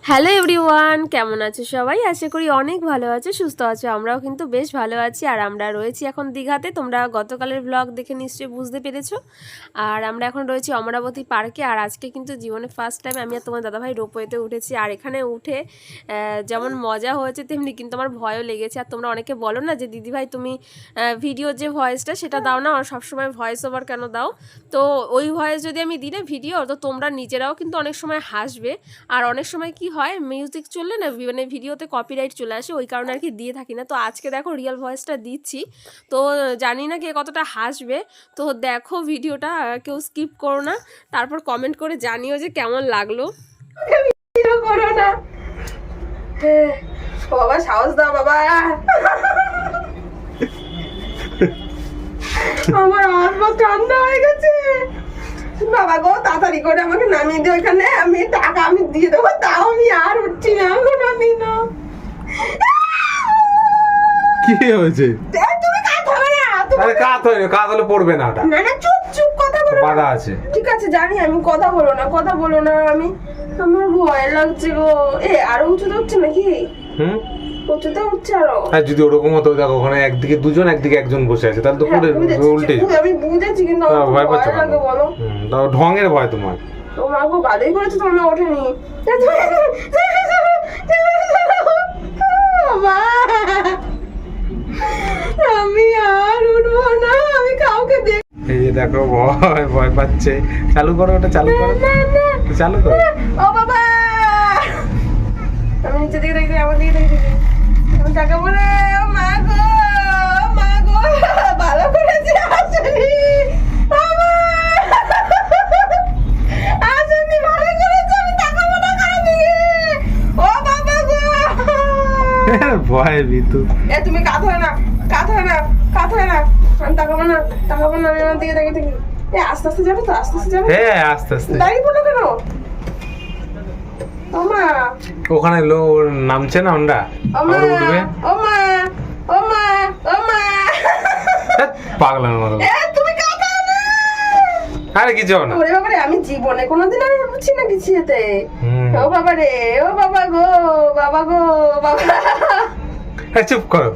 Hello everyone, কেমন আছো সবাই? আশা করি অনেক ভালো আছো, সুস্থ আছো। আমরাও কিন্তু বেশ ভালো আছি। আর আমরা রয়েছি এখন দীঘাতে। তোমরা গতকালের ব্লগ দেখে নিশ্চয়ই বুঝতে পেরেছো। আর আমরা এখন রয়েছি অমরাবতী পার্কে। আর আজকে কিন্তু জীবনে ফার্স্ট টাইম আমি আর তোমার দাদাভাই রোপওয়েতে উঠেছি। আর এখানে উঠে যেমন মজা হয়েছে তেমনি কিন্তু আমার ভয়ও লেগেছে। আর তোমরা অনেকে বলো না যে দিদিভাই তুমি ভিডিওর যে ভয়েসটা সেটা দাও না, আর সবসময় ভয়েস ওভার কেন দাও? তো ওই ভয়েস যদি আমি দিই না ভিডিও, তো তোমরা নিজেরাও কিন্তু অনেক সময় হাসবে। আর অনেক সময় কি হয়, মিউজিক চললে না মানে ভিডিওতে কপিরাইট চলে আসে, ওই কারণে আর কি দিয়ে থাকি না। তো আজকে দেখো রিয়েল ভয়েসটা দিচ্ছি, তো জানি না কে কতটা হাসবে। তো দেখো ভিডিওটা, কেউ স্কিপ করো না, তারপর কমেন্ট করে জানিও যে কেমন লাগলো। করো না বাবা, সাহস দাও বাবা। আমার হাত ঠান্ডা হয়ে গেছে বাবা গো, তাড়াতাড়ি করে আমাকে নামিয়ে দিও এখানে, আমি টাকা আমি দিয়ে দেবো, তাও আমি আর উঠছি না কোনোদিনও। কি হয়েছে? তুমি কাজ হবে না, আরে কাজ হয় না, কাজ হলে পড়বে না ওটা। না না, চুপ চুপ, কথা বলো না। বাধা আছে। ঠিক আছে জানি আমি, কথা বলো না, কথা বলো না। আমি, আমার ভয় লাগছে গো। আরো উঁচুতে উঠছে নাকি? উঁচুতে উঠছে আরো। হ্যাঁ, যদি ওরকম হতো, দেখো ওখানে একদিকে দুজন একদিকে একজন বসে আছে, তাহলে তো পুরো উল্টে। আমি বুঝেছি কিন্তু আমার ভয় পাচ্ছ লাগে বলো। তাও ঢঙের ভয় তোমার। তোমার গো বাদেই করেছে, তোমরা ওঠেনি। আমি আর উঠবো না, আমি কাউকে দেখ। এই যে দেখো ভয় ভয় পাচ্ছে। চালু করো ওটা, চালু করো, চালু করো। ও বাবা, আমি নিচে দিকে দেখি, আমার দিকে দেখি, আমি টাকা বলে। ও মা গো, মা গো, ভালো করেছে আসেনি। আসেনি, ভালো করেছে, আমি টাকা বলে খারাপ দিকে। ও বাবা গো, ভয় ভিতু। তুমি কাত হয় না, কাত হয় না, কাত হয় না। আমি তাকাবো না, তাকাবো না, আমি আমার দিকে দেখে থাকি। আস্তে আস্তে যাবে তো, আস্তে আস্তে যাবে। হ্যাঁ, আস্তে আস্তে। দাঁড়িয়ে পড়লো কেন? ও মা, ওখানে নামছে না ওটা, আবার উঠবে। ও মা, ও মা, ও মা। পাগলার মতো। তুমি কাঁদো না। আরে কিছু হবে না। ওরে বাবা রে, আমি জীবনে কোনোদিন আর উঠছি না কিছুতে। ও বাবা রে, ও বাবা গো, বাবা গো, বাবা। চুপ করো।